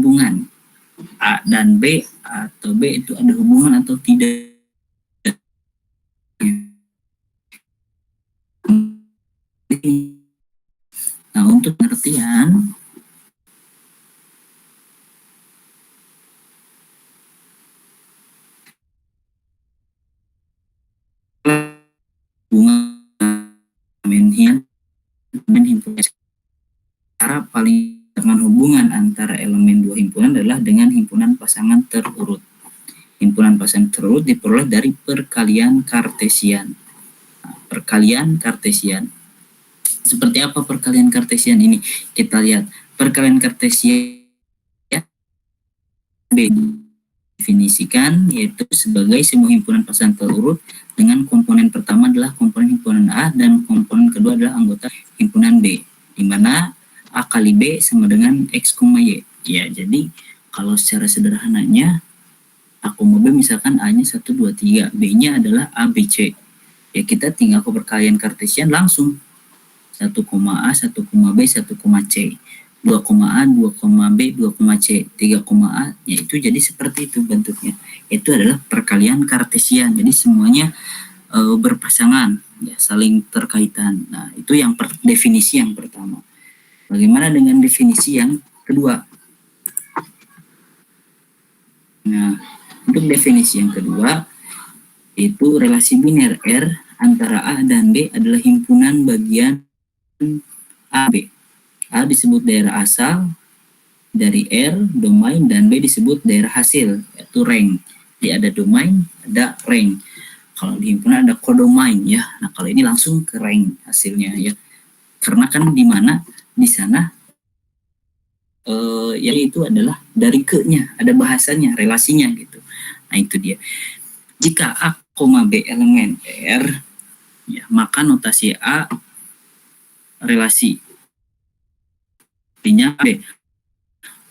hubungan A dan B atau B itu ada hubungan atau tidak. Nah, untuk pengertian hubungan cara paling dengan hubungan antara elemen dua himpunan adalah dengan himpunan pasangan terurut. Himpunan pasangan terurut diperoleh dari perkalian Kartesian. Nah, perkalian Kartesian. Seperti apa perkalian Kartesian ini? Kita lihat perkalian Kartesian definisikan yaitu sebagai semua himpunan pasangan terurut dengan komponen pertama adalah komponen himpunan A dan komponen kedua adalah anggota himpunan B, di mana A kali B sama dengan X, Y. Ya, jadi kalau secara sederhananya A, B misalkan A-nya 1, 2, 3, B-nya adalah A, B, C. Ya, kita tinggal ke perkalian Kartesian langsung. 1, A, 1, B, 1, C. 2, A, 2, B, 2, C, 3, A, yaitu jadi seperti itu bentuknya. Itu adalah perkalian Kartesian. Jadi semuanya berpasangan, ya, saling terkaitan. Nah, itu yang definisi yang pertama. Bagaimana dengan definisi yang kedua? Nah, untuk definisi yang kedua, itu relasi biner R antara A dan B adalah himpunan bagian A, B. A disebut daerah asal dari R, domain, dan B disebut daerah hasil, yaitu rank. Jadi ada domain, ada rank. Kalau di himpunan ada kodomain, ya. Nah, kalau ini langsung ke rank hasilnya, ya. Karena kan di mana di sana yaitu adalah dari ke-nya, ada bahasanya, relasinya gitu. Nah, itu dia. Jika A, B elemen R, ya, maka notasi A relasi artinya B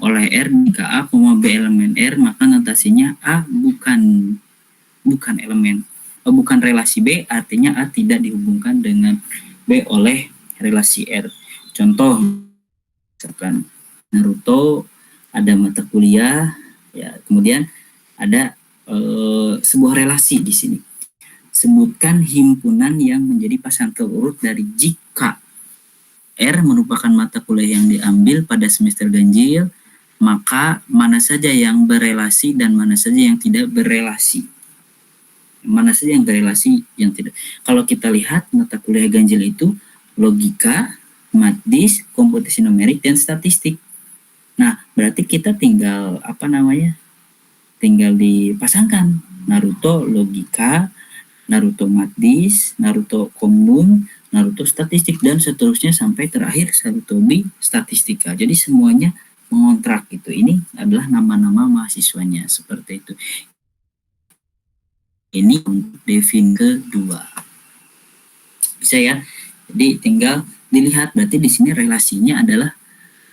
oleh R. Jika A, B elemen R, maka notasinya A bukan elemen, bukan relasi B, artinya A tidak dihubungkan dengan B oleh relasi R. Contoh, misalkan Naruto ada mata kuliah, ya, kemudian ada sebuah relasi di sini. Sebutkan himpunan yang menjadi pasangan terurut dari jika R merupakan mata kuliah yang diambil pada semester ganjil, maka mana saja yang berelasi dan mana saja yang tidak berelasi. Mana saja yang berelasi, yang tidak. Kalau kita lihat mata kuliah ganjil itu logika, matdis, komputasi numerik, dan statistik. Nah, berarti kita tinggal tinggal dipasangkan. Naruto logika, Naruto matdis, Naruto kombung, Naruto statistik, dan seterusnya sampai terakhir Sarutobi statistika. Jadi semuanya mengontrak gitu. Ini adalah nama-nama mahasiswanya, seperti itu. Ini defin kedua. Bisa ya? Jadi tinggal dilihat, berarti di sini relasinya adalah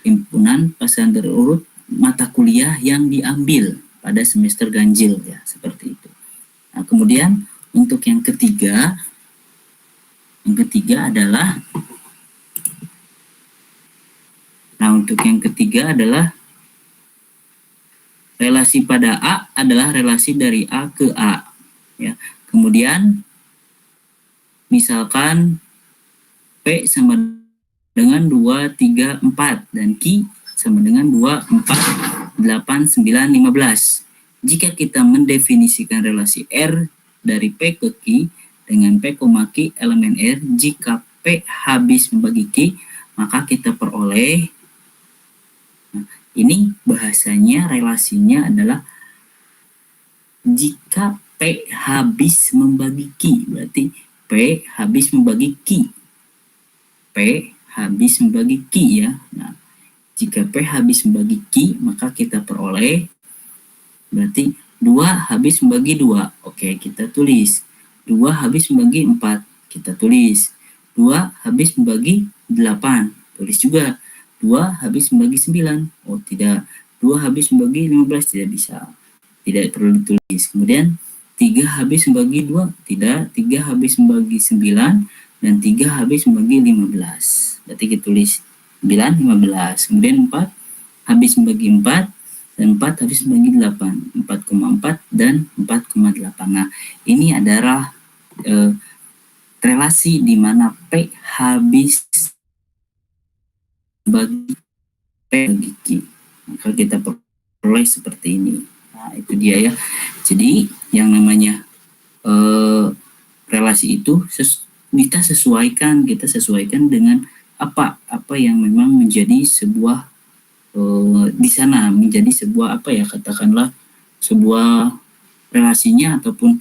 himpunan pasangan terurut mata kuliah yang diambil pada semester ganjil, ya, seperti itu. Nah, kemudian untuk yang ketiga adalah relasi pada A adalah relasi dari A ke A, ya. Kemudian misalkan P sama dengan 2, 3, 4 dan Q sama dengan 2, 4, 8, 9, 15. Jika kita mendefinisikan relasi R dari P ke Q dengan P, Q elemen R, jika P habis membagi Q, maka kita peroleh, nah, ini bahasanya relasinya adalah jika P habis membagi Q, berarti P habis membagi Q. P habis membagi Q, ya. Nah, jika P habis membagi Q, maka kita peroleh berarti 2 habis membagi 2. Oke, kita tulis. 2 habis membagi 4, kita tulis. 2 habis membagi 8, tulis juga. 2 habis membagi 9, oh tidak. 2 habis membagi 15, tidak bisa. Tidak perlu ditulis. Kemudian 3 habis membagi 2, tidak. 3 habis membagi 9, dan 3 habis membagi 15. Berarti kita tulis 9, 15. Kemudian 4 habis membagi 4, dan 4 habis bagi 8, 4,4 dan 4,8. Nah, ini adalah relasi di mana P habis bagi P bagi Q. Maka kita peroleh seperti ini. Nah, itu dia ya. Jadi yang namanya relasi itu kita sesuaikan dengan apa yang memang menjadi sebuah di sana menjadi sebuah katakanlah sebuah relasinya ataupun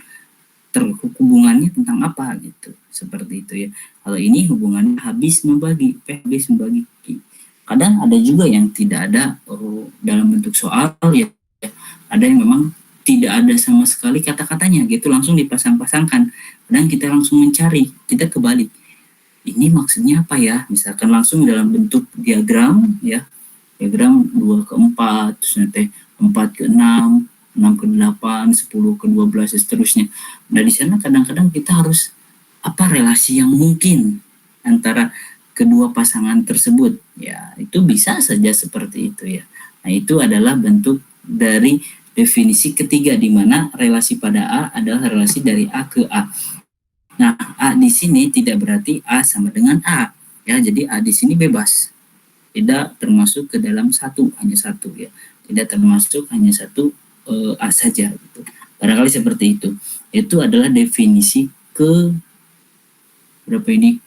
hubungannya tentang apa gitu, seperti itu ya. Kalau ini hubungannya habis membagi, P habis membagi Q. Kadang ada juga yang tidak ada dalam bentuk soal ya, ada yang memang tidak ada sama sekali kata-katanya gitu, langsung dipasang-pasangkan. Kadang kita langsung mencari, kita kebalik. Ini maksudnya apa ya? Misalkan langsung dalam bentuk diagram ya, diagram 2 ke 4, terus nanti 4 ke 6, 6 ke 8, 10 ke 12, dan seterusnya. Nah, di sana kadang-kadang kita harus apa relasi yang mungkin antara kedua pasangan tersebut. Ya, itu bisa saja seperti itu ya. Nah, itu adalah bentuk dari definisi ketiga di mana relasi pada A adalah relasi dari A ke A. Nah, A di sini tidak berarti A sama dengan A. Ya, jadi A di sini bebas. Tidak termasuk ke dalam hanya satu ya, tidak termasuk hanya satu A saja gitu. Barangkali seperti itu adalah definisi berapa ini,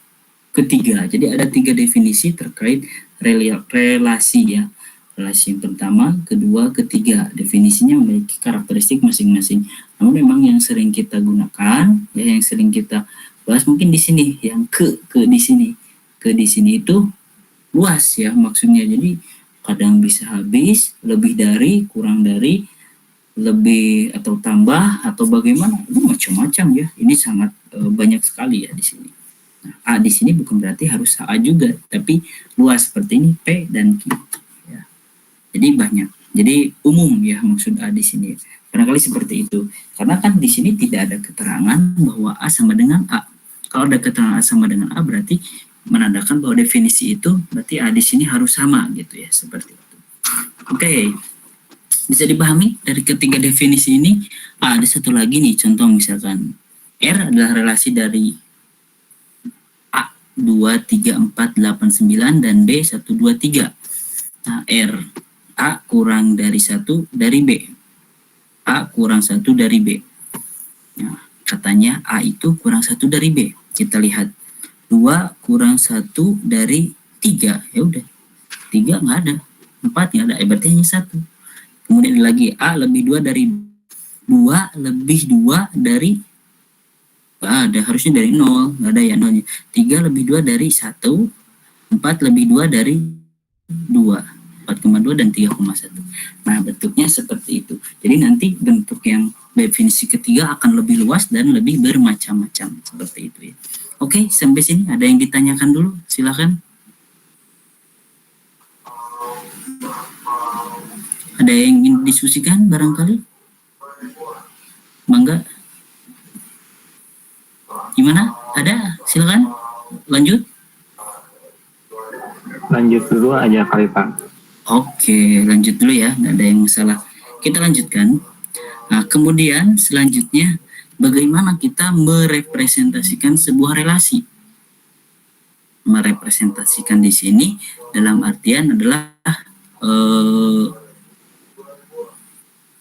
ketiga. Jadi ada 3 definisi terkait relasi ya, relasi yang pertama, kedua, ketiga. Definisinya memiliki karakteristik masing-masing, namun memang yang sering kita gunakan ya, yang sering kita bahas mungkin di sini yang ke di sini itu luas ya maksudnya. Jadi kadang bisa habis, lebih dari, kurang dari, lebih atau tambah atau bagaimana, itu macam-macam ya. Ini sangat banyak sekali ya di sini. Nah, A di sini bukan berarti harus A juga, tapi luas seperti ini P dan Q ya. Jadi banyak. Jadi umum ya maksud A di sini. Barangkali seperti itu. Karena kan di sini tidak ada keterangan bahwa A sama dengan A. Kalau ada keterangan A sama dengan A berarti menandakan bahwa definisi itu berarti A di sini harus sama gitu ya, seperti itu. Oke, bisa dipahami dari ketiga definisi ini. Ada satu lagi nih contoh, misalkan R adalah relasi dari A 2, 3, 4, 8, 9 dan B 1, 2, 3. Nah, R A kurang dari 1 dari B, A kurang 1 dari B. Nah, katanya A itu kurang 1 dari B. Kita lihat 2 kurang 1 dari 3, ya udah 3 nggak ada, 4 nggak ada, berarti hanya 1. Kemudian lagi A lebih 2 dari 2 lebih 2 dari ada, harusnya dari 0, nggak ada ya nolnya. 3 lebih 2 dari 1, 4 lebih 2 dari 2, 4,2 dan 3,1. Nah, bentuknya seperti itu. Jadi nanti bentuk yang definisi ketiga akan lebih luas dan lebih bermacam-macam, seperti itu ya. Oke, sampai sini ada yang ditanyakan dulu? Silakan. Ada yang ingin didiskusikan barangkali? Mangga. Gimana? Ada? Silakan. Lanjut. Lanjut dulu aja kali Pak. Oke, lanjut dulu ya, nggak ada yang salah. Kita lanjutkan. Nah, kemudian selanjutnya, bagaimana kita merepresentasikan sebuah relasi? Merepresentasikan di sini dalam artian adalah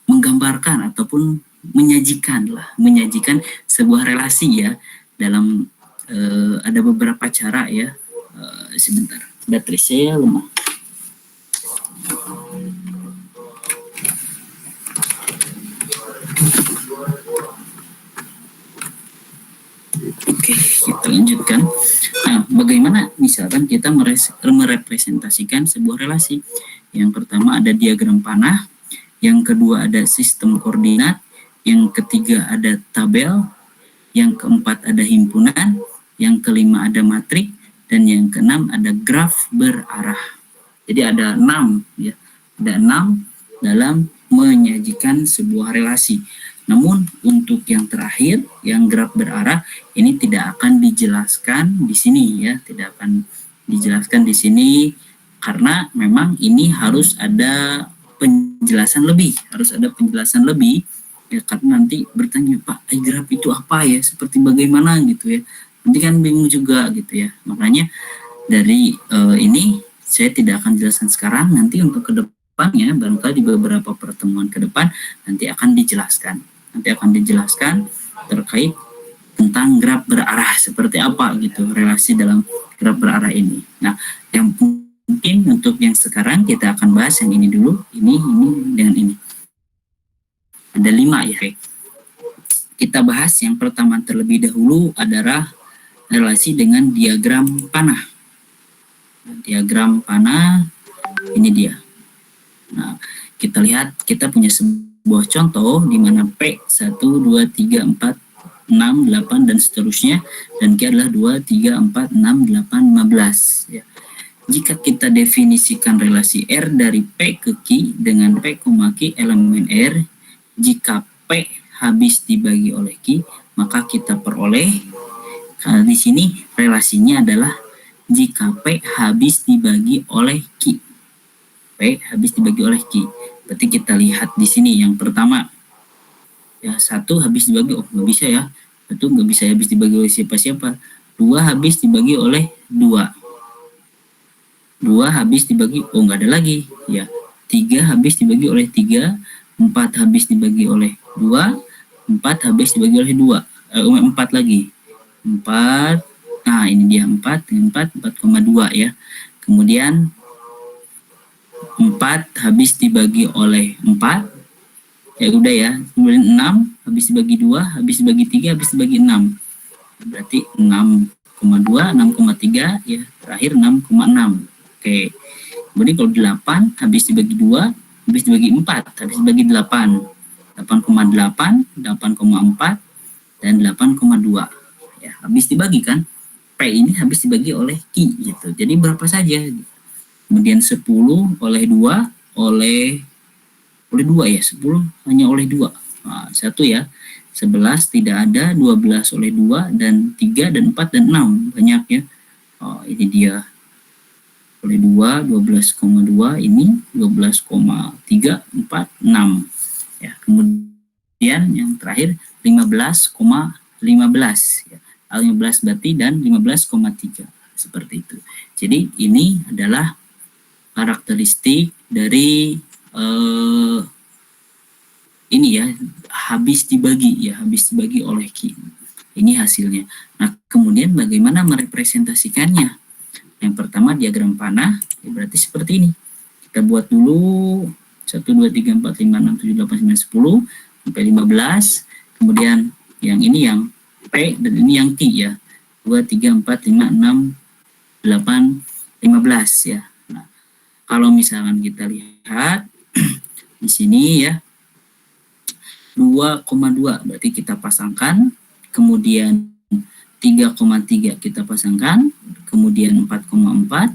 menggambarkan ataupun menyajikan sebuah relasi ya, dalam ada beberapa cara ya. Sebentar, baterai saya lemah. Oke, kita lanjutkan. Nah, bagaimana misalkan kita merepresentasikan sebuah relasi? Yang pertama ada diagram panah, yang kedua ada sistem koordinat, yang ketiga ada tabel, yang keempat ada himpunan, yang kelima ada matrik, dan yang keenam ada graf berarah. Jadi ada 6 ya. Ada 6 dalam menyajikan sebuah relasi. Namun untuk yang terakhir, yang graf berarah, ini tidak akan dijelaskan di sini ya, tidak akan dijelaskan di sini karena memang ini harus ada penjelasan penjelasan lebih, harus ada penjelasan lebih ya, karena nanti bertanya, Pak, iGraph itu apa ya, seperti bagaimana gitu ya, nanti kan bingung juga gitu ya. Makanya dari ini saya tidak akan jelaskan sekarang, nanti untuk ke depannya barangkali di beberapa pertemuan ke depan nanti akan dijelaskan terkait tentang graf berarah seperti apa gitu, relasi dalam graf berarah ini. Nah, yang mungkin untuk yang sekarang kita akan bahas yang ini dulu, ini dengan ini. Ada 5 ya. Kita bahas yang pertama terlebih dahulu adalah relasi dengan diagram panah. Nah, diagram panah ini dia. Nah, kita lihat kita punya sebuah contoh di mana P 1 2 3 4 6, 8 dan seterusnya, dan Q adalah 2, 3, 4, 6, 8, 15 ya. Jika kita definisikan relasi R dari P ke Q dengan P, Q elemen R, jika P habis dibagi oleh Q, maka kita peroleh, karena di sini relasinya adalah jika P habis dibagi oleh Q. P habis dibagi oleh Q. Berarti kita lihat di sini yang pertama, ya 1 habis dibagi, oh nggak bisa ya, 1 nggak bisa habis dibagi oleh siapa-siapa, 2 habis dibagi oleh 2 habis dibagi, oh nggak ada lagi ya, 3 habis dibagi oleh 3, 4 habis dibagi oleh 2, 4 habis dibagi oleh 2, 4 lagi, 4, nah ini dia 4 dengan 4, 4,2 ya. Kemudian 4 habis dibagi oleh 4, ya udah ya. Kemudian 6 habis dibagi 2, habis dibagi 3, habis dibagi 6. Berarti 6,2, 6,3 ya, terakhir 6,6. Oke. Kemudian kalau 8 habis dibagi 2, habis dibagi 4, habis dibagi 8. 8,8, 8,4 dan 8,2. Ya, habis dibagi kan. P ini habis dibagi oleh Q gitu. Jadi berapa saja? Kemudian 10 oleh 2 oleh 2 ya, 10 hanya oleh 2. Nah, 1 ya, 11 tidak ada, 12 oleh 2, dan 3 dan 4 dan 6 banyak ya. Oh, ini dia oleh 2, 12,2, ini 12,3, 4, 6 ya. Kemudian yang terakhir 15,15 ya, 15 berarti dan 15,3 seperti itu. Jadi ini adalah karakteristik dari ini ya, habis dibagi oleh Q. Ini hasilnya. Nah, kemudian bagaimana merepresentasikannya? Yang pertama diagram panah, ya berarti seperti ini. Kita buat dulu 1, 2, 3, 4, 5, 6, 7, 8, 9, 10 sampai 15. Kemudian yang ini yang P dan ini yang Q ya. 2, 3, 4, 5, 6, 8, 15 ya. Nah, kalau misalkan kita lihat di sini ya, 2,2 berarti kita pasangkan, kemudian 3,3 kita pasangkan, kemudian 4,4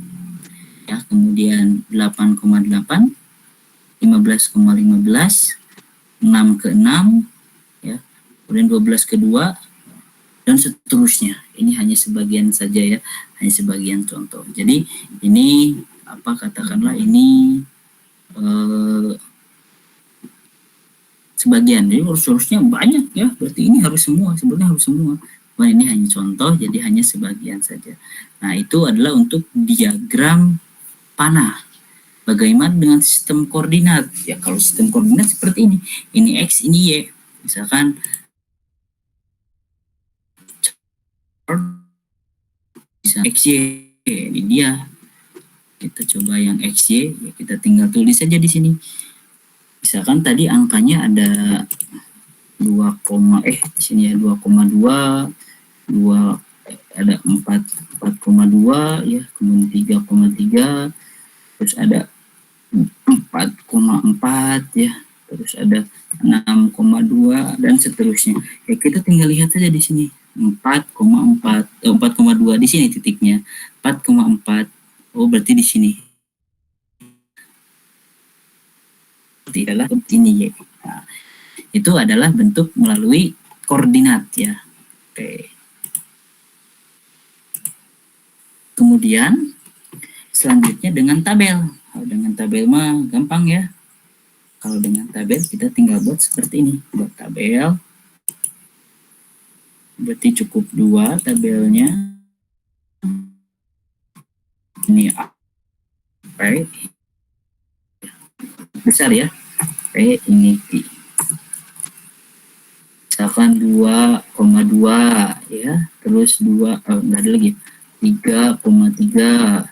ya, kemudian 8,8, 15,15, 6 ke 6 ya, kemudian 12 ke 2 dan seterusnya. Ini hanya sebagian saja ya, hanya sebagian contoh. Jadi ini apa, katakanlah ini sebagian, jadi harusnya banyak ya, berarti ini harus semua, sebenarnya harus semua. Wah, ini hanya contoh, jadi hanya sebagian saja. Nah, itu adalah untuk diagram panah. Bagaimana dengan sistem koordinat? Ya, kalau sistem koordinat seperti ini X, ini Y. Misalkan bisa XY, ini dia. Kita coba yang XY, ya kita tinggal tulis saja di sini. Misalkan tadi angkanya ada 2, di sini ya 2,2, 2 ada 4,2 ya, kemudian 3,3, terus ada 4,4 ya, terus ada 6,2 dan seterusnya. Ya, kita tinggal lihat saja di sini 4,4, 4,2 di sini titiknya, 4,4. Oh, berarti di sini. Adalah ini ya. Nah, itu adalah bentuk melalui koordinat ya. Oke. Kemudian selanjutnya dengan tabel. Dengan tabel mah gampang ya. kalau dengan tabel kita tinggal buat seperti ini, buat tabel. Berarti cukup 2 tabelnya. Ini P besar ya, P ini P. Misalkan 2,2 ya, terus 2 enggak ada lagi, 3,3,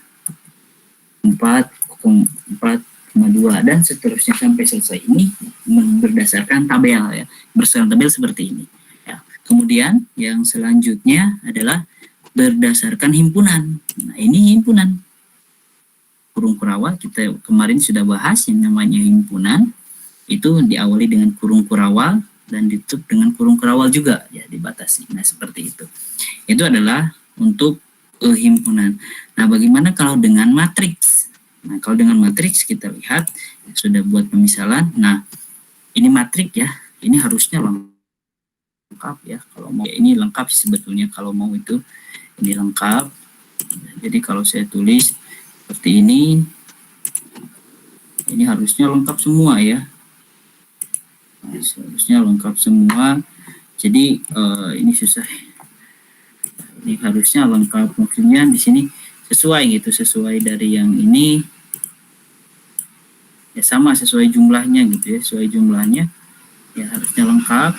4,2 dan seterusnya sampai selesai. Ini berdasarkan tabel ya, berdasarkan tabel seperti ini ya. Kemudian yang selanjutnya adalah berdasarkan himpunan. Nah, ini himpunan kurung kurawal, kita kemarin sudah bahas yang namanya himpunan itu diawali dengan kurung kurawal dan ditutup dengan kurung kurawal juga ya, dibatasi. Nah, seperti itu. Itu adalah untuk himpunan. Nah, bagaimana kalau dengan matriks? Nah, kalau dengan matriks kita lihat sudah buat pemisalan. Nah, ini matrik ya. Ini harusnya lengkap ya. Kalau mau ya, ini lengkap sebetulnya, kalau mau itu ini lengkap. Jadi kalau saya tulis seperti ini harusnya lengkap semua ya. Nah, harusnya lengkap semua. Jadi ini susah. Ini harusnya lengkap, maksudnya di sini sesuai gitu, sesuai dari yang ini ya, sama sesuai jumlahnya gitu ya, sesuai jumlahnya ya, harusnya lengkap.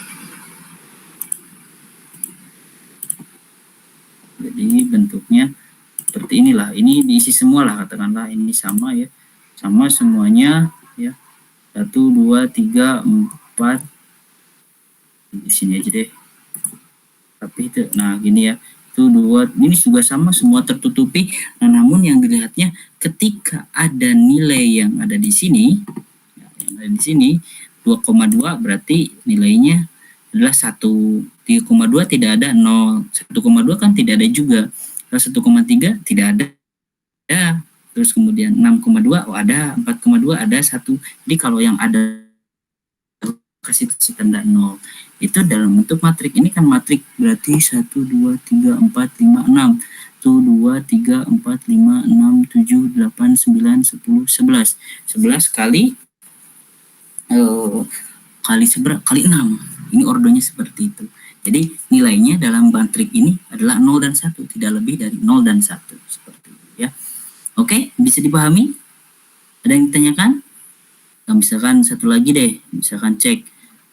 Jadi bentuknya seperti inilah, ini diisi semua lah, katakanlah ini sama ya, sama semuanya ya, 1, 2, 3, 4 di sini aja deh, tapi itu nah gini ya, itu 2, ini juga sama semua tertutupi. Nah, namun yang dilihatnya ketika ada nilai yang ada di sini ya, yang ada di sini 2,2 berarti nilainya adalah 1. 3,2 tidak ada, 0. 1,2 kan tidak ada juga. Kalau 1,3 tidak ada. Terus kemudian 6,2 oh ada, 4,2 ada 1. Jadi kalau yang ada kasih tanda 0. Itu dalam bentuk matrik. Ini kan matrik berarti 1, 2, 3, 4, 5, 6. 1, 2, 3, 4, 5, 6, 7, 8, 9, 10, 11. 11 kali kali 6. Ini ordonya seperti itu. Jadi nilainya dalam matrik ini adalah 0 dan 1, tidak lebih dari 0 dan 1 seperti itu ya. Oke, bisa dipahami? Ada yang ditanyakan? Nah, misalkan satu lagi deh, misalkan cek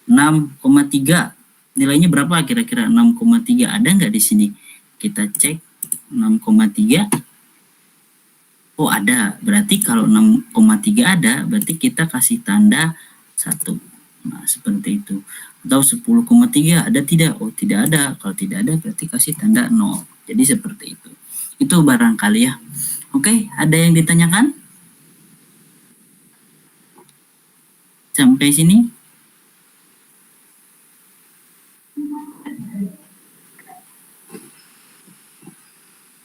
6,3. Nilainya berapa kira-kira 6,3? Ada nggak di sini? Kita cek 6,3. Oh, ada. Berarti kalau 6,3 ada, berarti kita kasih tanda 1. Nah, seperti itu. Atau 10,3 ada tidak? Oh, tidak ada. Kalau tidak ada berarti kasih tanda 0. Jadi seperti itu. Itu barangkali ya. Oke, ada yang ditanyakan? Sampai sini?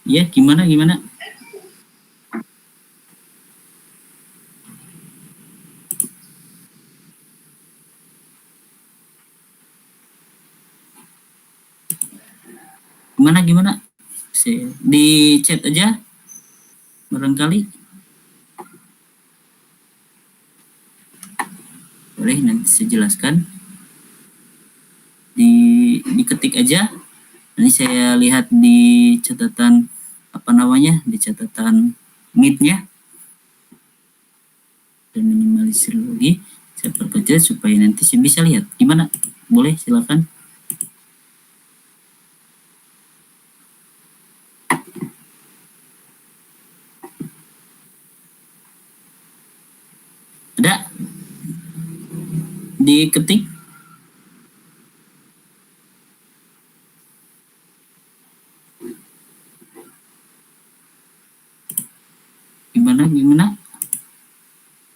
Ya, gimana? Gimana gimana? Di chat aja barangkali. Boleh nanti saya jelaskan. Diketik aja. Nanti saya lihat di catatan di catatan Meet-nya. Dan minimalisir lagi. Saya perkecil supaya nanti saya bisa lihat. Gimana? Boleh, silakan. Ada? Diketik. Gimana?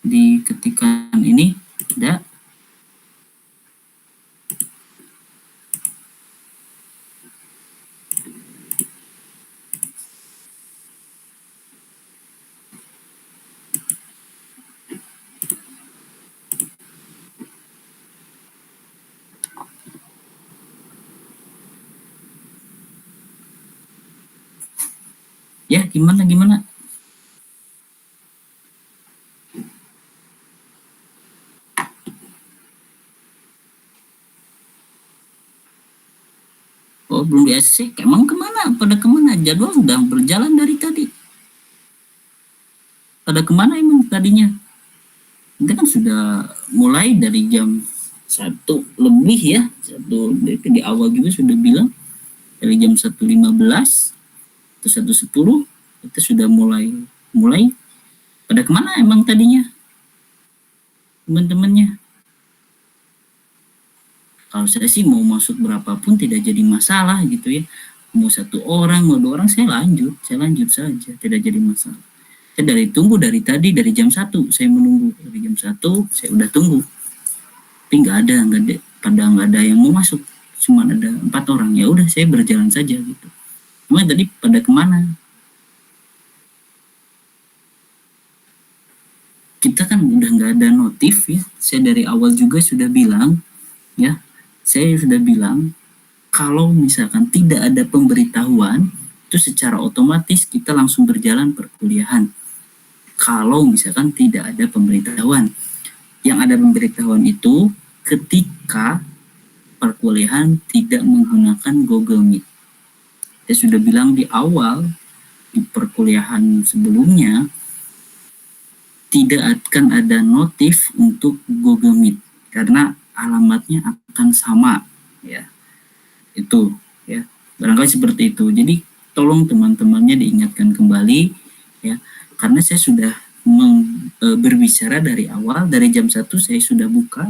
Diketikan ini ada? Ya, gimana? Oh, belum di ACC. Emang kemana? Pada kemana? Jadwal sudah berjalan dari tadi. Pada kemana emang tadinya? Kita kan sudah mulai dari jam 1 lebih ya. Di awal juga sudah bilang dari jam 1.15 atau 1.10 kita sudah mulai. Pada kemana emang tadinya teman-temannya? Kalau saya sih mau masuk berapapun tidak jadi masalah gitu ya. Mau 1 orang, mau 2 orang saya lanjut saja, tidak jadi masalah. Saya dari tadi dari jam 1 saya menunggu, dari jam 1 saya udah tunggu. Tapi nggak ada yang mau masuk, cuma ada 4 orang. Ya udah saya berjalan saja gitu. Cuma tadi pada kemana? Kita kan udah nggak ada notif ya. Saya dari awal juga sudah bilang ya. Saya sudah bilang kalau misalkan tidak ada pemberitahuan itu secara otomatis kita langsung berjalan perkuliahan. Kalau misalkan tidak ada pemberitahuan, yang ada pemberitahuan itu ketika perkuliahan tidak menggunakan Google Meet. Saya sudah bilang di awal di perkuliahan sebelumnya tidak akan ada notif untuk Google Meet karena alamatnya akan sama ya. Itu ya, barangkali seperti itu. Jadi tolong teman-temannya diingatkan kembali ya, karena saya sudah berbicara dari awal, dari jam 1 saya sudah buka,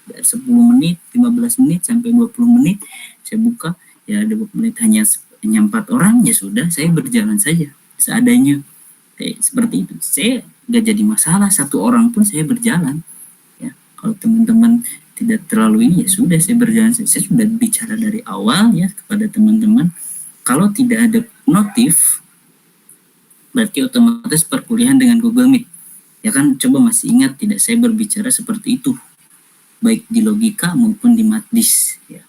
dari 10 menit, 15 menit sampai 20 menit saya buka ya, 20 menit hanya 4 orang, ya sudah saya berjalan saja seadanya. Seperti itu. Saya nggak jadi masalah, 1 orang pun saya berjalan ya. Kalau teman-teman tidak terlalu ini ya sudah saya berjalan. Saya sudah bicara dari awal ya kepada teman-teman, kalau tidak ada notif berarti otomatis perkuliahan dengan Google Meet ya kan. Coba masih ingat tidak saya berbicara seperti itu baik di logika maupun di matdis ya.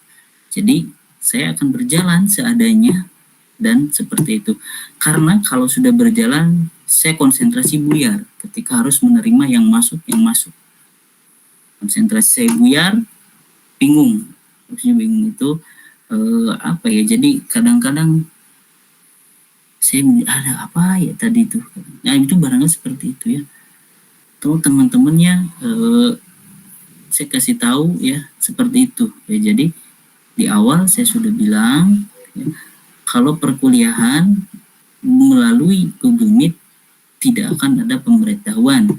Jadi saya akan berjalan seadanya dan seperti itu, karena kalau sudah berjalan saya konsentrasi buyar ketika harus menerima yang masuk. Konsentrasi saya buyar, bingung itu apa ya, jadi kadang-kadang saya ada apa ya tadi itu. Nah itu barangkali seperti itu ya. Tuh teman-temannya saya kasih tahu ya seperti itu ya. Jadi di awal saya sudah bilang ya, kalau perkuliahan melalui Google Meet tidak akan ada pemberitahuan,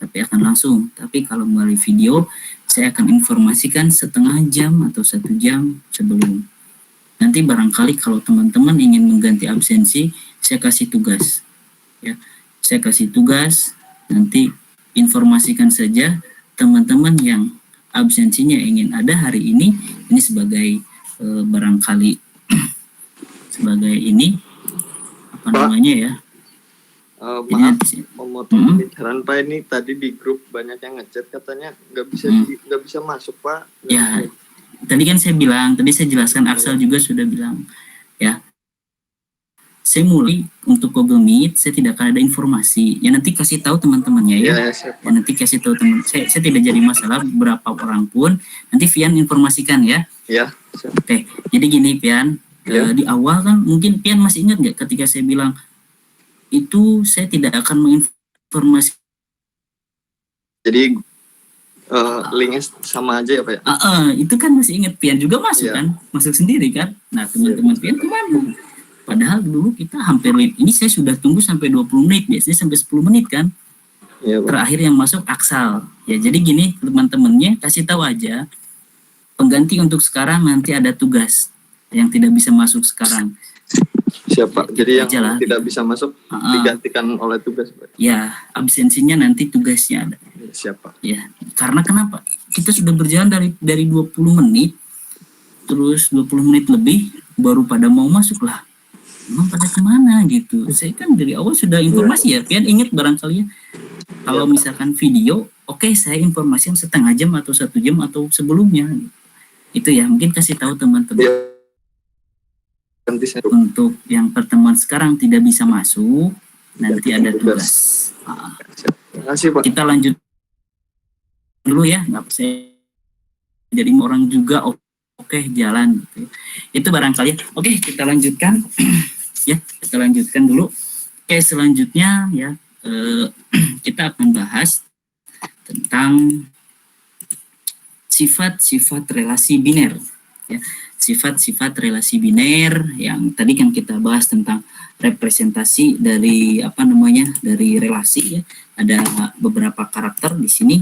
tapi akan langsung. Tapi kalau melalui video, saya akan informasikan setengah jam atau 1 jam sebelum. Nanti barangkali kalau teman-teman ingin mengganti absensi, saya kasih tugas. Ya, saya kasih tugas, nanti informasikan saja teman-teman yang absensinya ingin ada hari ini sebagai barangkali sebagai ini apa namanya ya. Maaf memotong pembicaraan Pak, ini tadi di grup banyak yang ngechat katanya nggak bisa masuk Pak. Ya, tadi kan saya bilang, tadi saya jelaskan, Aksal juga sudah bilang ya. Saya mulai untuk Google Meet, saya tidak akan ada informasi. Ya nanti kasih tahu teman-temannya ya. Ya nanti kasih tahu teman. Saya tidak jadi masalah berapa orang pun. Nanti Pian informasikan ya. Ya. Oke, jadi gini Pian. Di awal kan mungkin Pian masih ingat nggak ketika saya bilang itu saya tidak akan menginformasi. Jadi linknya sama aja ya Pak ya? Itu kan masih ingat, Pian juga masuk kan, masuk sendiri kan. Nah teman-teman Pian kemana? Padahal dulu kita hampir, ini saya sudah tunggu sampai 20 menit, biasanya sampai 10 menit kan. Ya, terakhir yang masuk Aksal. Ya jadi gini teman-temannya kasih tahu aja, pengganti untuk sekarang nanti ada tugas yang tidak bisa masuk sekarang. Siapa? Jadi yang tidak bisa masuk digantikan oleh tugas Pak? Ya, absensinya nanti tugasnya ada. Siapa? Ya, karena kenapa? Kita sudah berjalan dari 20 menit, terus 20 menit lebih, baru pada mau masuk lah. Emang pada kemana gitu? Saya kan dari awal sudah informasi ya, Pian ingat barangkali ya. Kalau misalkan video, oke, saya informasikan setengah jam atau 1 jam atau sebelumnya. Itu ya, mungkin kasih tahu teman-teman. Untuk yang pertemuan sekarang tidak bisa masuk, nanti ada tugas. Terima kasih Pak. Kita lanjut dulu ya, nggak saya jadi orang juga oke jalan gitu. Itu barangkali ya. Oke, kita lanjutkan ya, kita lanjutkan dulu. Oke, selanjutnya ya kita akan bahas tentang sifat-sifat relasi biner ya. Sifat-sifat relasi biner yang tadi kan kita bahas tentang representasi dari dari relasi ya. Ada beberapa karakter di sini.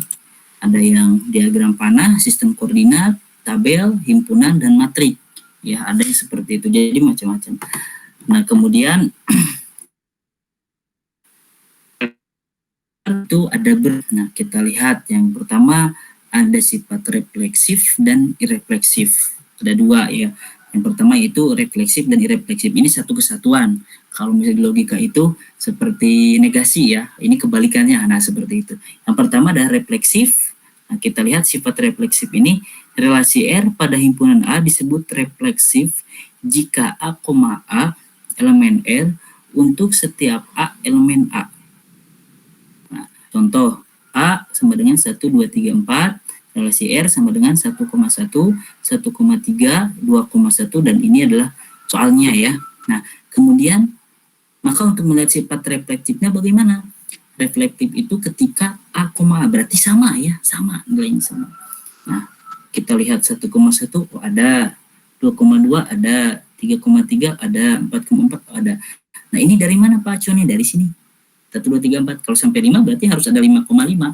Ada yang diagram panah, sistem koordinat, tabel, himpunan, dan matrik. Ya, ada yang seperti itu. Jadi macam-macam. Nah, kemudian itu ada nah, kita lihat yang pertama ada sifat refleksif dan irefleksif. Ada dua ya. Yang pertama itu refleksif dan irefleksif. Ini satu kesatuan. Kalau misalnya di logika itu seperti negasi ya. Ini kebalikannya. Nah, seperti itu. Yang pertama ada refleksif. Nah, kita lihat sifat refleksif ini, relasi R pada himpunan A disebut refleksif jika A, A elemen R untuk setiap A elemen A. Nah, contoh A sama dengan 1, 2, 3, 4, relasi R sama dengan 1,1, 1,3, 2,1, dan ini adalah soalnya ya. Nah, kemudian maka untuk melihat sifat reflektifnya bagaimana? Reflektif itu ketika A, berarti sama ya, sama, nilainya sama. Nah, kita lihat 1,1 ada, 2,2 ada, 3,3 ada, 4,4 ada. Nah, ini dari mana Pak acuannya? Dari sini. 1, 2, 3, 4. Kalau sampai 5 berarti harus ada 5,5.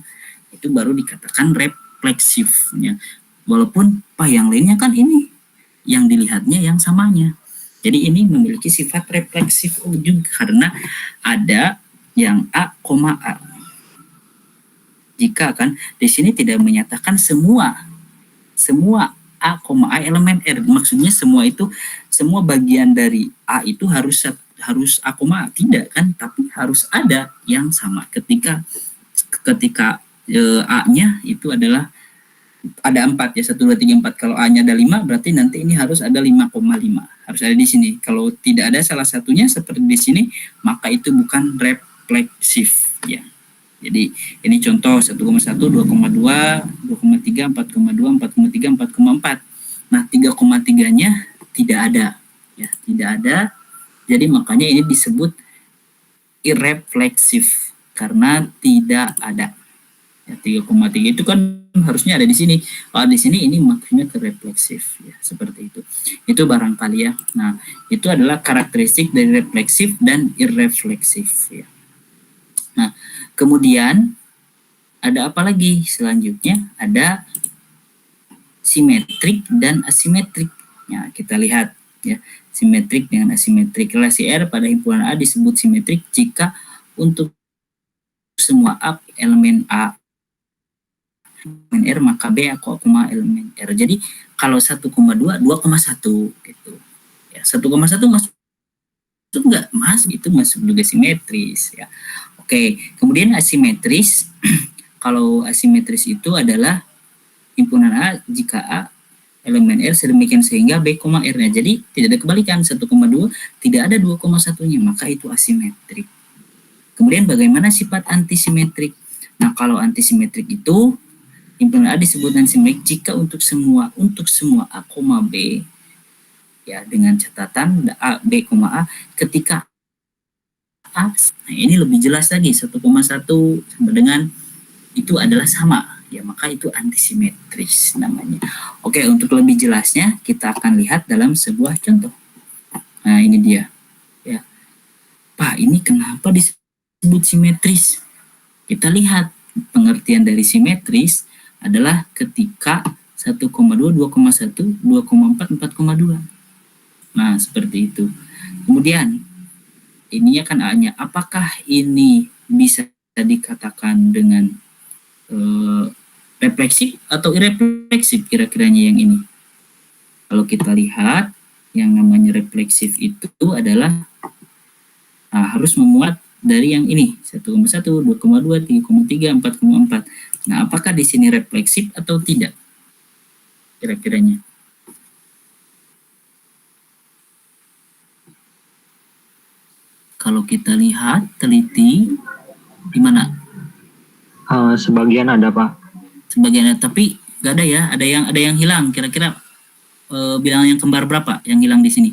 Itu baru dikatakan refleksifnya. Walaupun Pak yang lainnya kan ini yang dilihatnya yang samanya. Jadi ini memiliki sifat refleksif juga karena ada yang A, A. Jika kan di sini tidak menyatakan semua A, A elemen R. Maksudnya semua itu, semua bagian dari A itu harus A, tidak kan, tapi harus ada yang sama ketika A-nya itu adalah ada 4 ya, 1, 2, 3, 4. Kalau A-nya ada 5 berarti nanti ini harus ada 5,5. Harus ada di sini. Kalau tidak ada salah satunya seperti di sini, maka itu bukan refleksif ya. Jadi ini contoh 1,1, 2,2, 2,3, 4,2, 4,3, 4,4. Nah, 3,3-nya tidak ada ya, tidak ada. Jadi makanya ini disebut irrefleksif karena tidak ada. Ya, 3,3 itu kan harusnya ada di sini. Di sini ini maksudnya refleksif ya, seperti itu. Itu barangkali ya. Nah, itu adalah karakteristik dari refleksif dan irrefleksif ya. Nah, kemudian ada apa lagi? Selanjutnya ada simetrik dan asimetrik. Ya, kita lihat ya, simetrik dengan asimetrik. Relasi R pada himpunan A disebut simetrik jika untuk semua A elemen A elemen R maka B aku elemen R. Jadi kalau 1,2 2,1 gitu. Ya, 1,1 masuk enggak? Masuk, itu masuk juga simetris ya. Oke, kemudian asimetris. Kalau asimetris itu adalah himpunan A jika A elemen R sedemikian sehingga B, R-nya. Jadi tidak ada kebalikan, 1,2 tidak ada 2,1-nya, maka itu asimetrik. Kemudian bagaimana sifat antisimetrik? Nah, kalau antisimetrik itu himpunan A disebut simetrik jika untuk semua A, B ya, dengan catatan A, B, A ketika A, nah ini lebih jelas lagi, 1,1 sama dengan itu adalah sama ya, maka itu antisimetris namanya. Oke, untuk lebih jelasnya kita akan lihat dalam sebuah contoh. Nah, ini dia ya. Pak, ini kenapa disebut simetris? Kita lihat pengertian dari simetris adalah ketika 1,2, 2,1, 2,4, 4,2. Nah, seperti itu. Kemudian ininya kan A-nya, apakah ini bisa dikatakan dengan refleksif atau irefleksif kira-kiranya yang ini? Kalau kita lihat yang namanya refleksif itu adalah harus memuat dari yang ini 1,1, 2,2, 3,3, 4,4. Nah, apakah di sini refleksif atau tidak? Kira-kiranya. Kalau kita lihat teliti di mana? Sebagian ada Pak. Sebagian ada, tapi nggak ada ya. Ada yang hilang kira-kira. bilangan yang kembar berapa yang hilang di sini?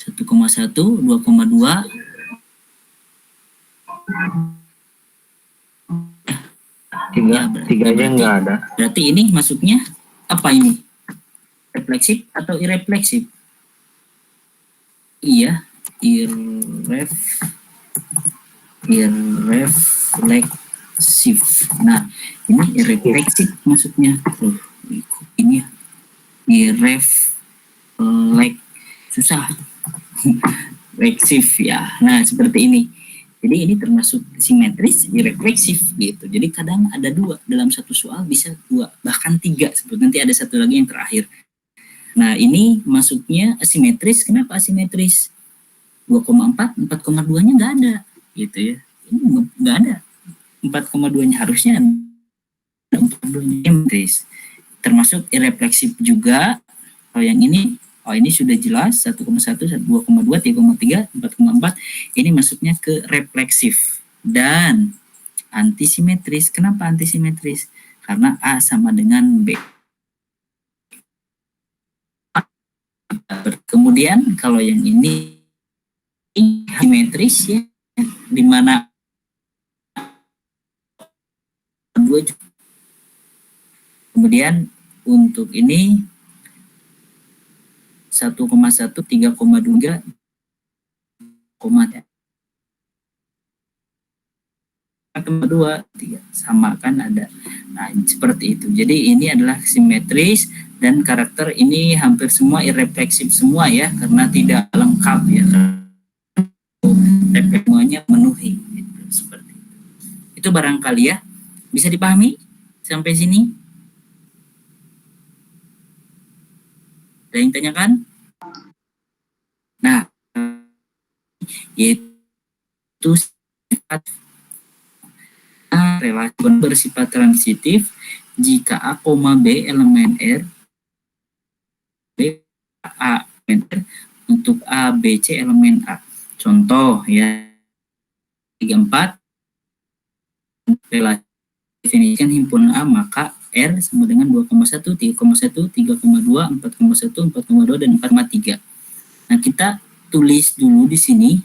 1,1, 2,2. Tiganya nggak ada. Berarti ini masuknya apa ini? Refleksif atau irefleksif? Iya, irefleksif. Nah, ini irefleksif maksudnya. Loh, ini ya. Susah. Refleksif ya. Nah, seperti ini. Jadi ini termasuk simetris, irefleksif gitu. Jadi kadang ada 2 dalam satu soal, bisa 2 bahkan 3. Nanti ada satu lagi yang terakhir. Nah, ini masuknya asimetris. Kenapa asimetris? 2,4, 4,2-nya nggak ada gitu ya. Ini nggak ada. 4,2-nya harusnya 4,2-nya simetris. Termasuk irefleksif juga. Kalau yang ini sudah jelas 1,1, 2,2, 3,3, 4,4. Ini masuknya ke refleksif dan antisimetris. Kenapa antisimetris? Karena A sama dengan B. Kemudian kalau yang ini simetris ya, di mana 2. Kemudian untuk ini 1,1, 3,2, 3, sama kan ada. Nah, seperti itu. Jadi ini adalah simetris dan karakter ini hampir semua irefleksif semua ya, karena tidak lengkap ya. Semuanya memenuhi gitu, seperti itu. Itu barangkali ya bisa dipahami sampai sini. Ada yang tanyakan? Nah, yaitu sifat relasi bersifat transitif jika A, B elemen R, B, A elemen R, untuk A, B, C elemen A. Contoh ya, 34 relasi definisikan himpunan A, maka R sama dengan 2,1, 3,1, 3,2, 4,1, 4,2 dan 4,3. Nah, kita tulis dulu di sini.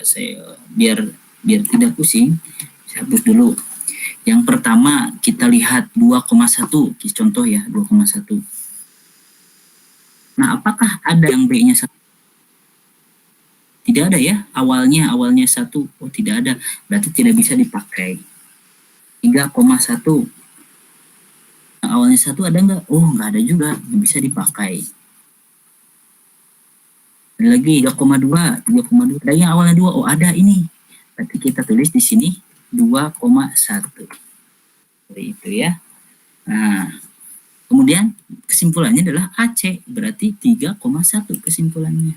Saya biar tidak pusing, saya hapus dulu. Yang pertama kita lihat 2,1, contoh ya 2,1. Nah, apakah ada yang B-nya 1? Tidak ada ya, awalnya 1. Oh, tidak ada, berarti tidak bisa dipakai. 3,1. Nah, awalnya 1 ada nggak? Oh, nggak ada juga, nggak bisa dipakai. Ada lagi 3,2. Ada yang awalnya 2, oh ada ini. Berarti kita tulis di sini 2,1. Seperti itu ya. Nah, kemudian kesimpulannya adalah AC, berarti 3,1 kesimpulannya.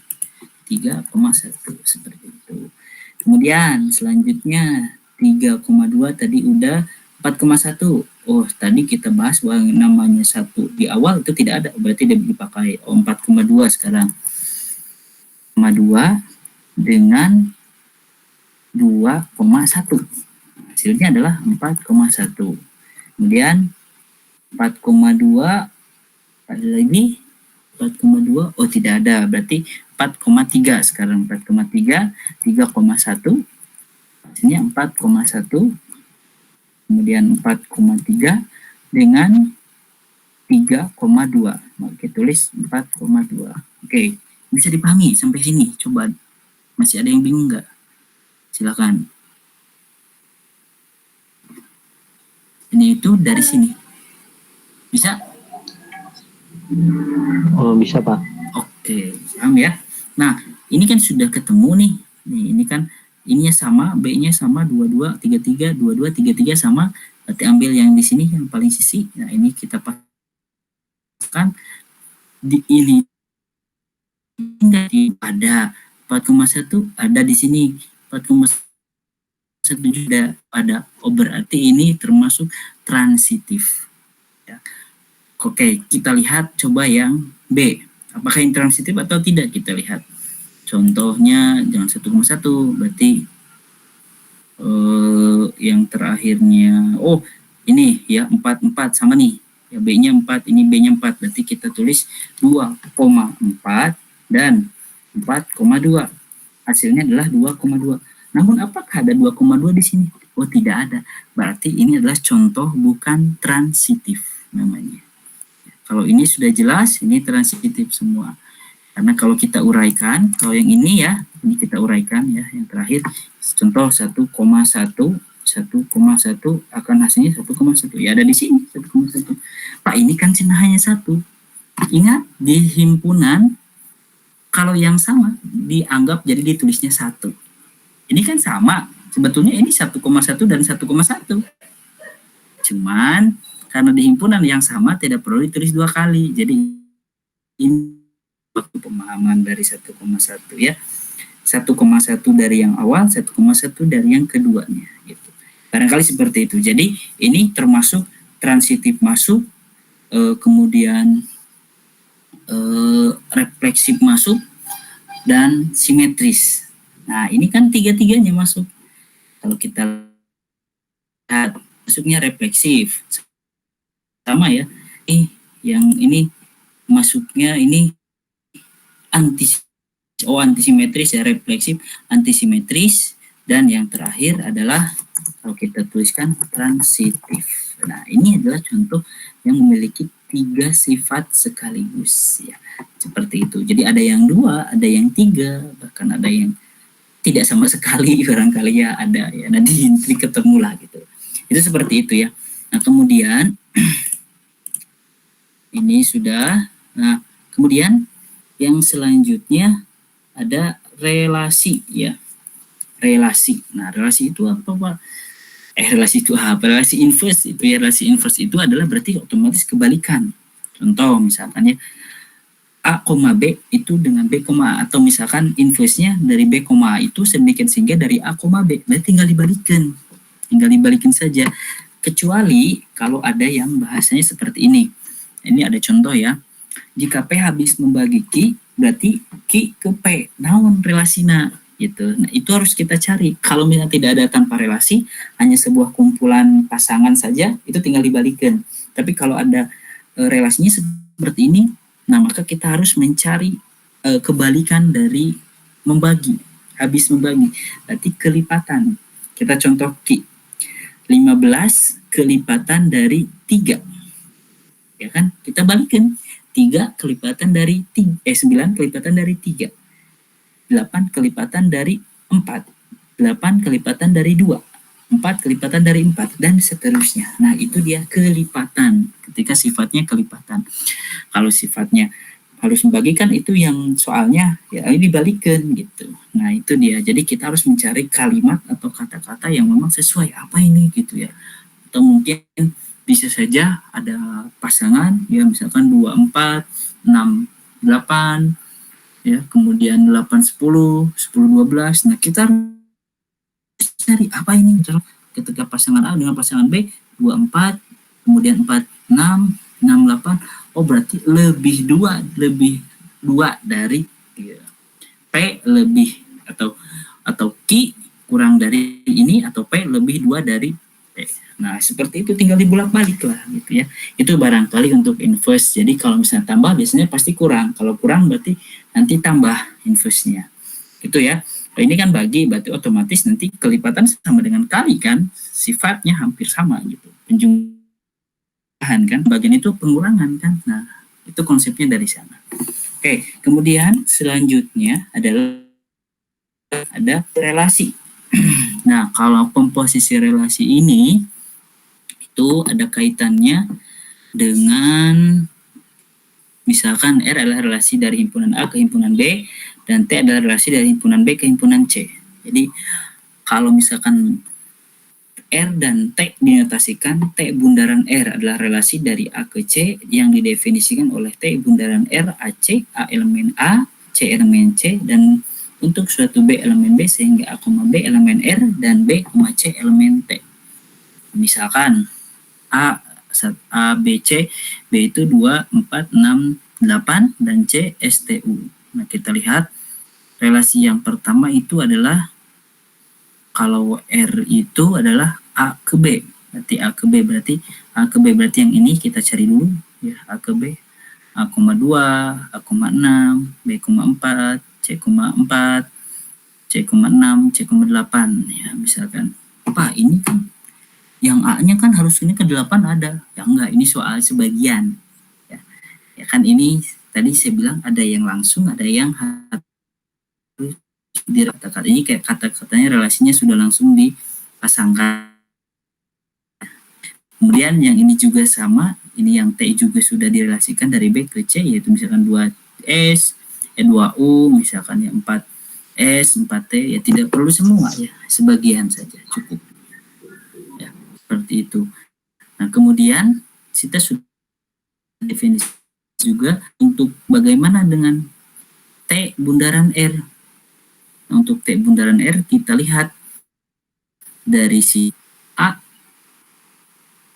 3,1 seperti itu. Kemudian selanjutnya 3,2 tadi udah, 4,1. Oh, tadi kita bahas bahwa namanya 1 di awal itu tidak ada, berarti dia dipakai. Oh, 4,2 sekarang. 2 dengan 2,1. Hasilnya adalah 4,1. Kemudian 4,2 ada lagi 4,2. Oh, tidak ada, berarti 4,3 sekarang. 4,3, 3,1. Hasilnya 4,1. Kemudian 4,3 dengan 3,2. Oke, tulis 4,2. Oke, bisa dipahami sampai sini? Coba, masih ada yang bingung nggak? Silakan. Ini itu dari sini. Bisa? Oh, bisa Pak. Oke, paham ya? Nah, ini kan sudah ketemu nih. Ini kan ininya sama, B-nya sama, 22, 33, 22, 33 sama. Berarti ambil yang di sini yang paling sisi. Nah, ini kita pasangkan di ini. Ada 4,1 ada di sini, 4,1 juga ada. Oh, berarti ini termasuk transitif ya. Oke, kita lihat coba yang B, apakah ini transitif atau tidak. Kita lihat contohnya, jangan 1,1, berarti yang terakhirnya, oh ini ya 4,4 sama nih, Ya, B-nya 4, ini B-nya 4. Berarti kita tulis 2,4 dan 4,2. Hasilnya adalah 2,2. Namun apakah ada 2,2 di sini? Oh, tidak ada. Berarti ini adalah contoh bukan transitif namanya. Kalau ini sudah jelas, ini transitif semua. Karena kalau kita uraikan, kalau yang ini ya, ini kita uraikan ya, yang terakhir contoh 1,1 akan hasilnya 1,1. Ya ada di sini 1,1. Pak, ini kan hanya 1. Ingat di himpunan kalau yang sama dianggap jadi ditulisnya 1. Ini kan sama. Sebetulnya ini 1,1 dan 1,1. Cuman karena di himpunan yang sama tidak perlu ditulis 2 kali. Jadi ini waktu pemahaman dari 1,1 ya. 1,1 dari yang awal, 1,1 dari yang keduanya gitu. Barangkali seperti itu. Jadi ini termasuk transitif masuk, kemudian refleksif masuk, dan simetris. Nah, ini kan tiga-tiganya masuk. Kalau kita lihat masuknya refleksif. Sama ya. Yang ini masuknya ini antisimetris ya, refleksif, antisimetris, dan yang terakhir adalah kalau kita tuliskan transitif. Nah, ini adalah contoh yang memiliki 3 sifat sekaligus ya. Seperti itu. Jadi ada yang 2, ada yang 3, bahkan ada yang tidak sama sekali, barangkali ya ada ya. Nanti ketemu lah gitu. Itu seperti itu ya. Nah, kemudian ini sudah. Nah, kemudian yang selanjutnya ada relasi ya. Relasi. Nah, relasi itu apa, Pak? Relasi itu apa? Relasi inverse itu ya. Relasi inverse itu adalah berarti otomatis kebalikan. Contoh misalkan ya, A, B itu dengan B, A. Atau misalkan inverse-nya dari B, A itu sedemikian sehingga dari A, B. Berarti tinggal dibalikin. Tinggal dibalikin saja. Kecuali kalau ada yang bahasanya seperti ini. Ini ada contoh ya. Jika P habis membagi Q, berarti Q ke P. Naon relasina gitu. Nah, itu harus kita cari. Kalau misalnya tidak ada tanpa relasi, hanya sebuah kumpulan pasangan saja, itu tinggal dibalikin. Tapi kalau ada relasinya seperti ini, nah maka kita harus mencari kebalikan dari membagi. Habis membagi, berarti kelipatan. Kita contoh Q. 15 kelipatan dari 3. Ya kan? Kita balikin. 3 kelipatan dari 9 kelipatan dari 3. 8 kelipatan dari 4. 8 kelipatan dari 2. 4 kelipatan dari 4 dan seterusnya. Nah, itu dia kelipatan. Ketika sifatnya kelipatan. Kalau sifatnya harus membagikan itu yang soalnya ya ini dibalikan gitu. Nah, itu dia. Jadi kita harus mencari kalimat atau kata-kata yang memang sesuai apa ini gitu ya. Atau mungkin bisa saja ada pasangan ya, misalkan 2 4 6 8 ya, kemudian 8 10 10 12. Nah, kita harus cari apa ini ketika pasangan A dengan pasangan B 2 4 kemudian 4 6 6 8. Oh, berarti lebih 2 dari ya, P lebih atau Q kurang dari ini, atau P lebih 2 dari P. Nah, seperti itu tinggal dibolak-balik lah gitu ya. Itu barangkali untuk inverse. Jadi kalau misalnya tambah biasanya pasti kurang. Kalau kurang berarti nanti tambah inverse-nya. Gitu ya. Nah, ini kan bagi, berarti otomatis nanti kelipatan sama dengan kali kan. Sifatnya hampir sama gitu. Penjumlahan kan. Bagian itu pengurangan kan. Nah, itu konsepnya dari sana. Oke, kemudian selanjutnya adalah ada relasi. Nah, kalau komposisi relasi ini itu ada kaitannya dengan misalkan R adalah relasi dari himpunan A ke himpunan B, dan T adalah relasi dari himpunan B ke himpunan C. Jadi kalau misalkan R dan T dinotasikan, T bundaran R adalah relasi dari A ke C yang didefinisikan oleh T bundaran R AC, A elemen A, C elemen C, dan untuk suatu B elemen B sehingga A, B elemen R dan B, C elemen T. Misalkan A, B, C, B itu 2, 4, 6, 8, dan C, STU. Nah, kita lihat relasi yang pertama itu adalah kalau R itu adalah A ke B. berarti A ke B, berarti A ke B berarti yang ini kita cari dulu ya, A ke B, A,2, A,6, B,4, C,4, C,6, C,8 ya misalkan. Pak ini kan yang A-nya kan harus ini ke 8 ada. Ya enggak, ini soal sebagian. Ya kan ini tadi saya bilang ada yang langsung, ada yang harus diratakan. Ini kayak kata-katanya relasinya sudah langsung dipasangkan. Kemudian yang ini juga sama, ini yang T juga sudah direlasikan dari B ke C, yaitu misalkan 2S, 2U, misalkan ya 4S, 4T, ya tidak perlu semua ya, sebagian saja cukup. Ya, seperti itu. Nah, kemudian kita sudah definisi juga untuk bagaimana dengan T bundaran R. Nah, untuk T bundaran R kita lihat dari si A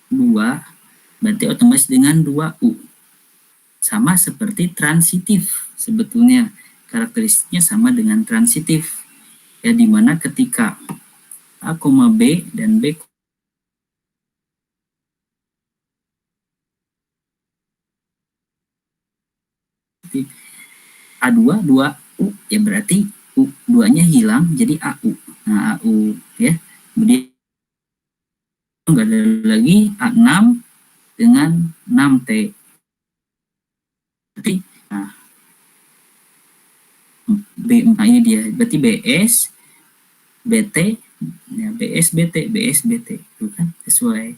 2 berarti otomatis dengan 2U. Sama seperti transitif. Sebetulnya karakteristiknya sama dengan transitif. Ya, dimana ketika A, B dan B A2, 2U, ya berarti U2-nya hilang jadi AU. Nah, AU ya. Kemudian enggak ada lagi A6 dengan 6T. Berarti nah, B4 ini dia. Berarti BS, BT, ya BS, BT, BS, BT. Itu kan sesuai.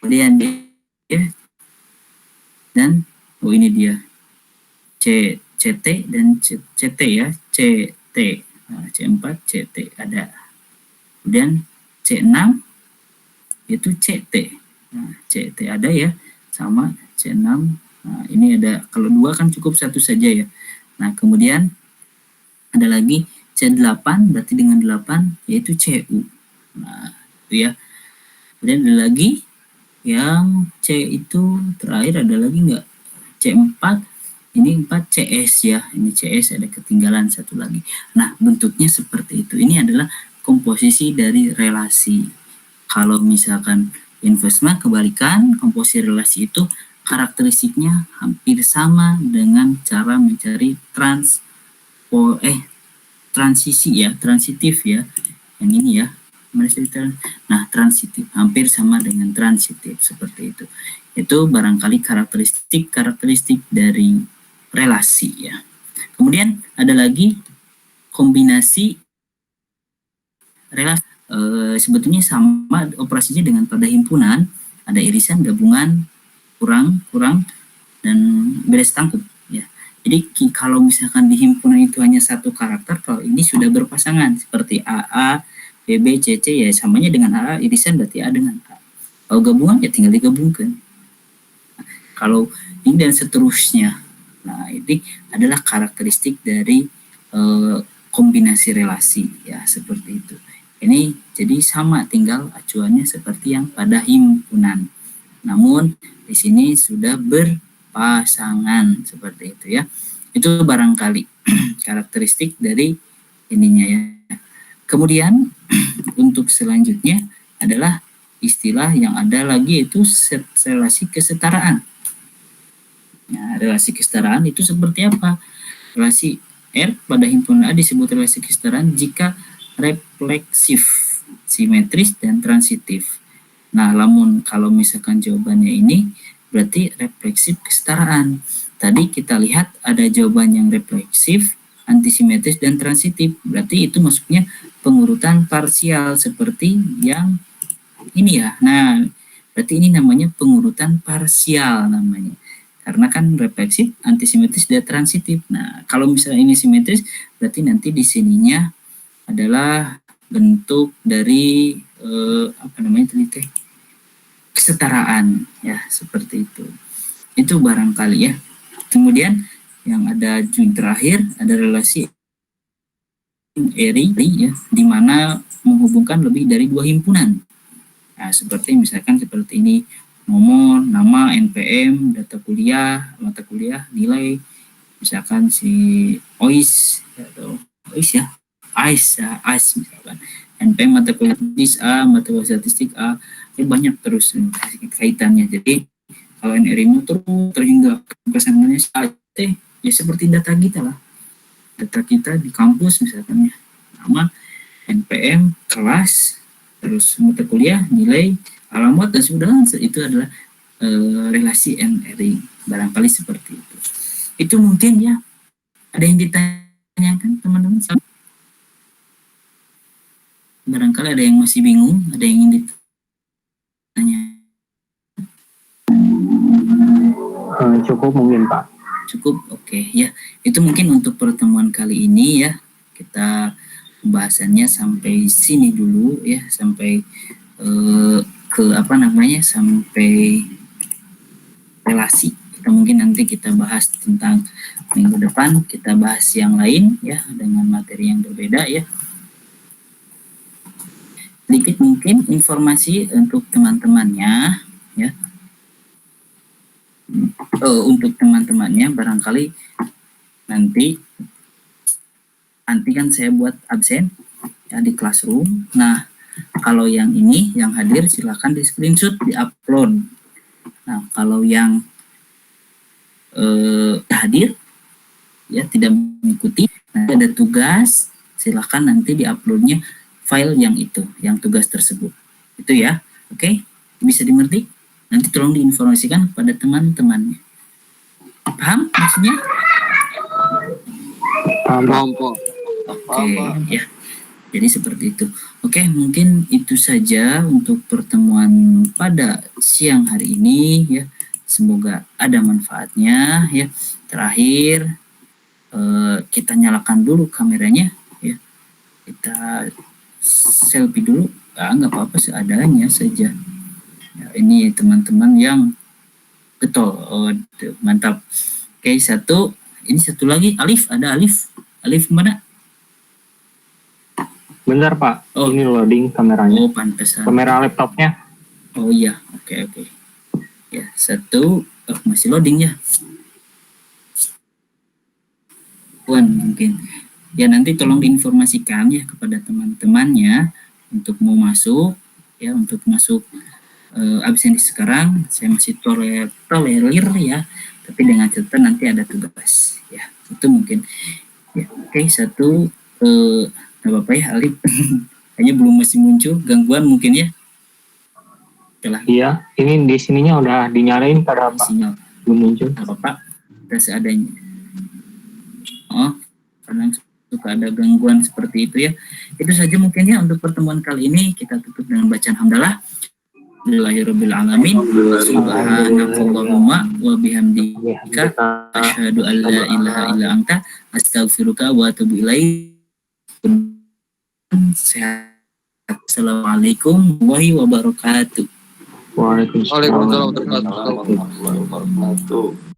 Kemudian ya, dan ini dia. CT dan CT ya, CT. Nah, C4, CT ada. Kemudian C6 itu CT. Nah, CT ada ya, sama C6. Nah, ini ada, kalau 2 kan cukup satu saja ya. Nah, kemudian ada lagi C8, berarti dengan 8 yaitu CU. Nah, itu ya. Kemudian ada lagi yang C itu terakhir, ada lagi enggak? C4, ini 4 CS ya, ini CS ada ketinggalan satu lagi. Nah, bentuknya seperti itu. Ini adalah komposisi dari relasi. Kalau misalkan investment kebalikan, komposisi relasi itu karakteristiknya hampir sama dengan cara mencari transisi ya, transitif ya. Yang ini ya. Nah, transitif hampir sama dengan transitif seperti itu. Itu barangkali karakteristik dari relasi ya. Kemudian ada lagi kombinasi relasi. Sebetulnya sama operasinya dengan pada himpunan, ada irisan, gabungan, kurang, dan beres tangkup ya. Jadi kalau misalkan di himpunan itu hanya satu karakter, kalau ini sudah berpasangan seperti AA, BB, CC ya samanya dengan AA, irisan berarti A dengan A. Kalau gabungan ya tinggal digabungkan. Kalau ini dan seterusnya. Nah, ini adalah karakteristik dari kombinasi relasi ya, seperti itu. Ini jadi sama, tinggal acuannya seperti yang pada himpunan. Namun di sini sudah berpasangan seperti itu ya. Itu barangkali karakteristik dari ininya ya. Kemudian untuk selanjutnya adalah istilah yang ada lagi, yaitu relasi kesetaraan. Nah, relasi kesetaraan itu seperti apa? Relasi R pada himpunan A disebut relasi kesetaraan jika refleksif, simetris, dan transitif. Nah, kalau misalkan jawabannya ini berarti refleksif kesetaraan. Tadi kita lihat ada jawaban yang refleksif, antisimetris, dan transitif. Berarti itu masuknya pengurutan parsial seperti yang ini ya. Nah, berarti ini namanya pengurutan parsial namanya. Karena kan refleksif, antisimetris, dan transitif. Nah, kalau misalnya ini simetris, berarti nanti di sininya adalah bentuk dari kesetaraan ya, seperti itu. Itu barangkali ya. Kemudian yang ada terakhir ada relasi ERI ya, di mana menghubungkan lebih dari dua himpunan. Nah, seperti misalkan seperti ini, nomor, nama, NPM, data kuliah, mata kuliah, nilai, misalkan si OIS atau OIS ya, AIS ya, AIS misalkan. NPM mata kuliah statistik A, mata kuliah statistik A, banyak terus kaitannya. Jadi kalau NRI itu terhingga kesannya ya seperti data kita lah. Data kita di kampus misalkan ya. Nama, NPM, kelas, terus mata kuliah, nilai, alamat, dan sudah itu adalah relasi NRI. Barangkali seperti itu. Itu mungkin ya. Ada yang ditanyakan teman-teman? Barangkali ada yang masih bingung, ada yang ingin ditanya. Cukup mungkin Pak. Cukup, oke ya. Itu mungkin untuk pertemuan kali ini ya. Kita pembahasannya sampai sini dulu ya, sampai sampai relasi. Mungkin nanti kita bahas tentang minggu depan, kita bahas yang lain ya dengan materi yang berbeda ya. Sedikit mungkin informasi untuk teman-temannya ya. Untuk teman-temannya barangkali nanti kan saya buat absen ya di classroom. Nah, kalau yang ini yang hadir silakan di screenshot, di upload. Nah, kalau yang hadir ya tidak mengikuti, nanti ada tugas, silakan nanti di uploadnya file yang itu, yang tugas tersebut. Itu ya, oke? Bisa dimengerti? Nanti tolong diinformasikan kepada teman-temannya. Paham maksudnya? Paham. Oke, ya. Jadi seperti itu. Oke, mungkin itu saja untuk pertemuan pada siang hari ini ya. Semoga ada manfaatnya ya. Terakhir kita nyalakan dulu kameranya ya. Kita selfie dulu. Nggak apa-apa seadanya saja. Ya, ini teman-teman yang betul, mantap. Oke, ini satu lagi, Alif, ada Alif. Alif mana? Bentar Pak, ini loading kameranya. Oh, pantesan. Kamera laptopnya. Oh iya, oke. Ya, masih loading ya. Mungkin. Ya, nanti tolong diinformasikan ya kepada teman-temannya untuk mau masuk, ya, untuk masuk absen sekarang. Saya masih tolerir ya, tapi dengan catatan nanti ada tugas ya. Itu mungkin. Ya, oke, apa ya Alif. Kayaknya belum masih muncul gangguan mungkin ya. Iya, ini di sininya udah dinyalain pada Pak. Sinyal. Belum muncul. Apa-apa, kita seadanya. Karena suka ada gangguan seperti itu ya. Itu saja mungkin ya untuk pertemuan kali ini. Kita tutup dengan bacaan hamdalah. Alhamdulillahirabbil alamin. Subhanakallahumma wa bihamdika asyhadu an la ilaha illa anta astaghfiruka wa atubu ilaik. Assalamualaikum warahmatullahi wabarakatuh. Waalaikumsalam warahmatullahi wabarakatuh.